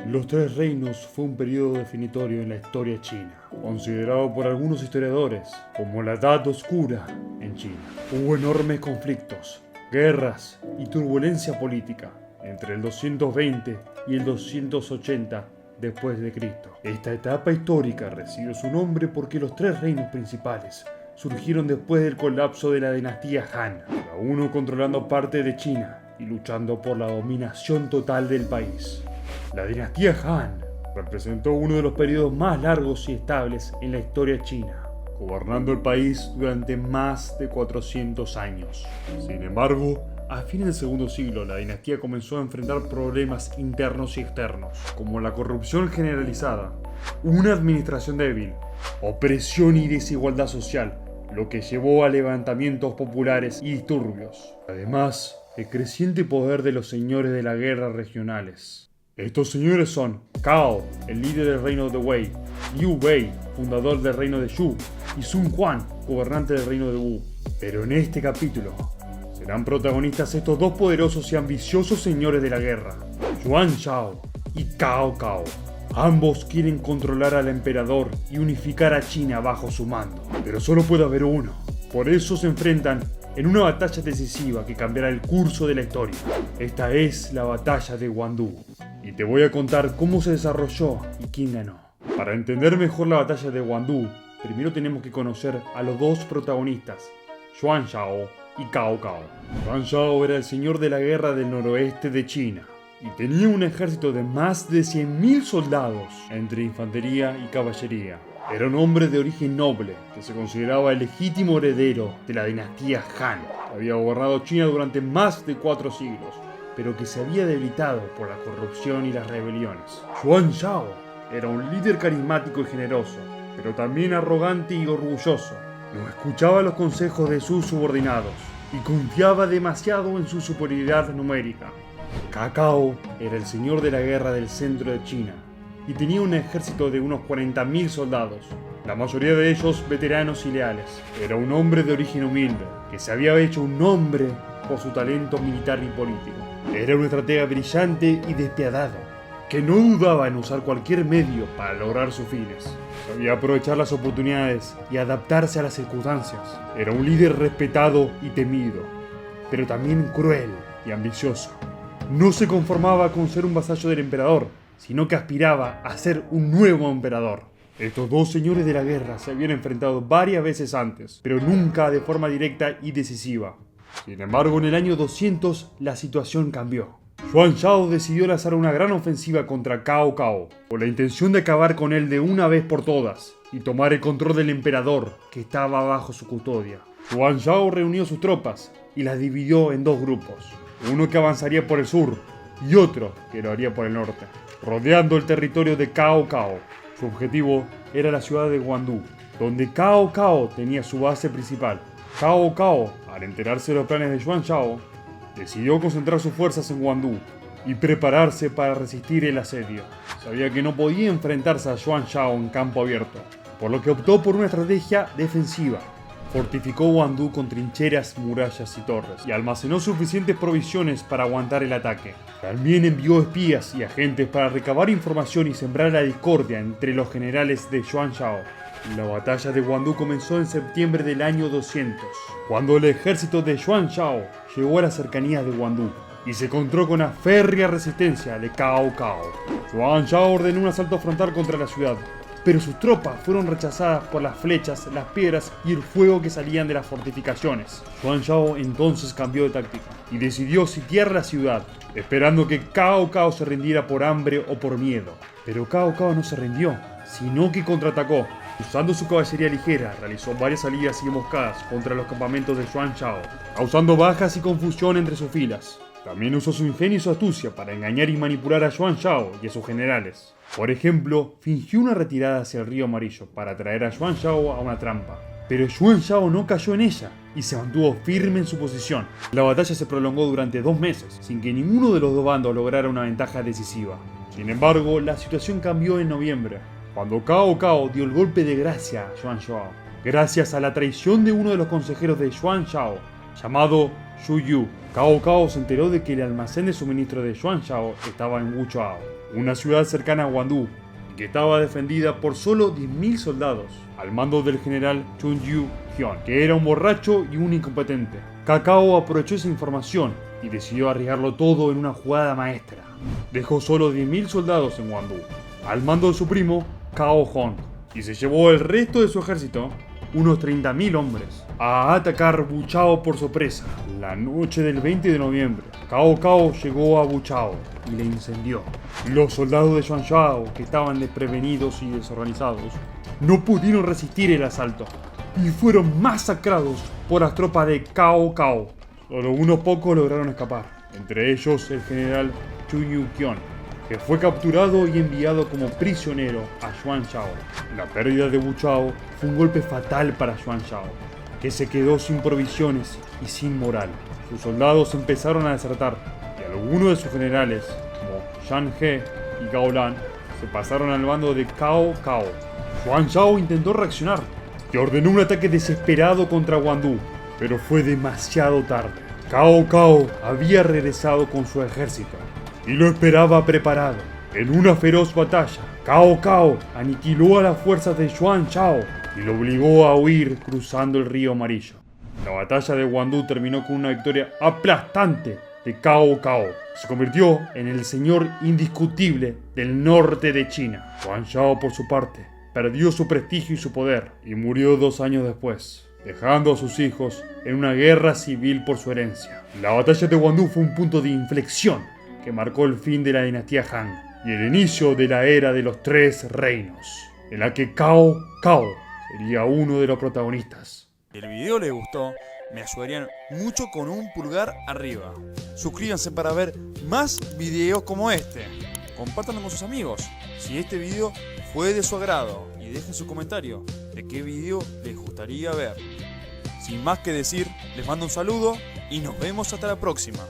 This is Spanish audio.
Los Tres Reinos fue un periodo definitorio en la historia china, considerado por algunos historiadores como la Edad Oscura en China. Hubo enormes conflictos, guerras y turbulencia política entre el 220 y el 280 después de Cristo. Esta etapa histórica recibió su nombre porque los tres reinos principales surgieron después del colapso de la dinastía Han, cada uno controlando parte de China y luchando por la dominación total del país. La dinastía Han representó uno de los periodos más largos y estables en la historia china, gobernando el país durante más de 400 años. Sin embargo, a fines del segundo siglo, la dinastía comenzó a enfrentar problemas internos y externos, como la corrupción generalizada, una administración débil, opresión y desigualdad social, lo que llevó a levantamientos populares y disturbios. Además, el creciente poder de los señores de la guerra regionales. Estos señores son Cao, el líder del reino de Wei, Liu Bei, fundador del reino de Shu, y Sun Quan, gobernante del reino de Wu. Pero en este capítulo serán protagonistas estos dos poderosos y ambiciosos señores de la guerra, Yuan Shao y Cao Cao. Ambos quieren controlar al emperador y unificar a China bajo su mando, pero solo puede haber uno. Por eso se enfrentan en una batalla decisiva que cambiará el curso de la historia. Esta es la batalla de Guandu, y te voy a contar cómo se desarrolló y quién ganó. Para entender mejor la batalla de Guandu, primero tenemos que conocer a los dos protagonistas, Yuan Shao y Cao Cao. Yuan Shao era el señor de la guerra del noroeste de China, y tenía un ejército de más de 100.000 soldados, entre infantería y caballería. Era un hombre de origen noble, que se consideraba el legítimo heredero de la dinastía Han. Había gobernado China durante más de 4 siglos, pero que se había debilitado por la corrupción y las rebeliones. Yuan Shao era un líder carismático y generoso, pero también arrogante y orgulloso. No escuchaba los consejos de sus subordinados y confiaba demasiado en su superioridad numérica. Cao era el señor de la guerra del centro de China y tenía un ejército de unos 40.000 soldados, la mayoría de ellos veteranos y leales. Era un hombre de origen humilde, que se había hecho un nombre por su talento militar y político. Era un estratega brillante y despiadado, que no dudaba en usar cualquier medio para lograr sus fines. Sabía aprovechar las oportunidades y adaptarse a las circunstancias. Era un líder respetado y temido, pero también cruel y ambicioso. No se conformaba con ser un vasallo del emperador, sino que aspiraba a ser un nuevo emperador. Estos dos señores de la guerra se habían enfrentado varias veces antes, pero nunca de forma directa y decisiva. Sin embargo, en el año 200 la situación cambió. Yuan Shao decidió lanzar una gran ofensiva contra Cao Cao, con la intención de acabar con él de una vez por todas y tomar el control del emperador que estaba bajo su custodia. Yuan Shao reunió sus tropas y las dividió en dos grupos, uno que avanzaría por el sur y otro que lo haría por el norte, rodeando el territorio de Cao Cao. Su objetivo era la ciudad de Guandu, donde Cao Cao tenía su base principal. Cao Cao, al enterarse de los planes de Yuan Shao, decidió concentrar sus fuerzas en Guandu y prepararse para resistir el asedio. Sabía que no podía enfrentarse a Yuan Shao en campo abierto, por lo que optó por una estrategia defensiva. Fortificó Guandu con trincheras, murallas y torres, y almacenó suficientes provisiones para aguantar el ataque. También envió espías y agentes para recabar información y sembrar la discordia entre los generales de Yuan Shao. La batalla de Guandu comenzó en septiembre del año 200, cuando el ejército de Yuan Shao llegó a las cercanías de Guandu y se encontró con la férrea resistencia de Cao Cao. Yuan Shao ordenó un asalto frontal contra la ciudad, pero sus tropas fueron rechazadas por las flechas, las piedras y el fuego que salían de las fortificaciones. Yuan Shao entonces cambió de táctica y decidió sitiar la ciudad, esperando que Cao Cao se rindiera por hambre o por miedo. Pero Cao Cao no se rindió, sino que contraatacó. Usando su caballería ligera, realizó varias salidas y emboscadas contra los campamentos de Yuan Shao, causando bajas y confusión entre sus filas. También usó su ingenio y su astucia para engañar y manipular a Yuan Shao y a sus generales. Por ejemplo, fingió una retirada hacia el río Amarillo para atraer a Yuan Shao a una trampa. Pero Yuan Shao no cayó en ella y se mantuvo firme en su posición. La batalla se prolongó durante 2 meses, sin que ninguno de los dos bandos lograra una ventaja decisiva. Sin embargo, la situación cambió en noviembre, cuando Cao Cao dio el golpe de gracia a Yuan Shao, gracias a la traición de uno de los consejeros de Yuan Shao, llamado Xu Yu. Cao Cao se enteró de que el almacén de suministro de Xuanzhao estaba en Wuchao, una ciudad cercana a Guangdú, que estaba defendida por solo 10.000 soldados, al mando del general Chun Yu Hyun, que era un borracho y un incompetente. Cao aprovechó esa información y decidió arriesgarlo todo en una jugada maestra. Dejó solo 10.000 soldados en Guangdú, al mando de su primo Cao Hong, y se llevó el resto de su ejército, unos 30.000 hombres, a atacar Wuchao por sorpresa. La noche del 20 de noviembre, Cao Cao llegó a Wuchao y la incendió. Los soldados de Xuanzhao, que estaban desprevenidos y desorganizados, no pudieron resistir el asalto y fueron masacrados por las tropas de Cao Cao. Solo unos pocos lograron escapar, entre ellos el general Chun Yu-kyun, que fue capturado y enviado como prisionero a Xuanzhao. La pérdida de Wuchao fue un golpe fatal para Xuanzhao, que se quedó sin provisiones y sin moral. Sus soldados empezaron a desertar y algunos de sus generales, como Zhang He y Gao Lan, se pasaron al bando de Cao Cao. Xuanzhao intentó reaccionar y ordenó un ataque desesperado contra Guangdú, pero fue demasiado tarde. Cao Cao había regresado con su ejército y lo esperaba preparado. En una feroz batalla, Cao Cao aniquiló a las fuerzas de Xuanzhao y lo obligó a huir cruzando el río Amarillo. La batalla de Guangdú terminó con una victoria aplastante de Cao Cao. Se convirtió en el señor indiscutible del norte de China. Xuanzhao, por su parte, perdió su prestigio y su poder y murió 2 años después, dejando a sus hijos en una guerra civil por su herencia. La batalla de Guangdú fue un punto de inflexión que marcó el fin de la dinastía Han y el inicio de la era de los 3 reinos, en la que Cao Cao sería uno de los protagonistas. Si el video les gustó, me ayudarían mucho con un pulgar arriba. Suscríbanse para ver más videos como este. Compártanlo con sus amigos si este video fue de su agrado y dejen su comentario de qué video les gustaría ver. Sin más que decir, les mando un saludo y nos vemos hasta la próxima.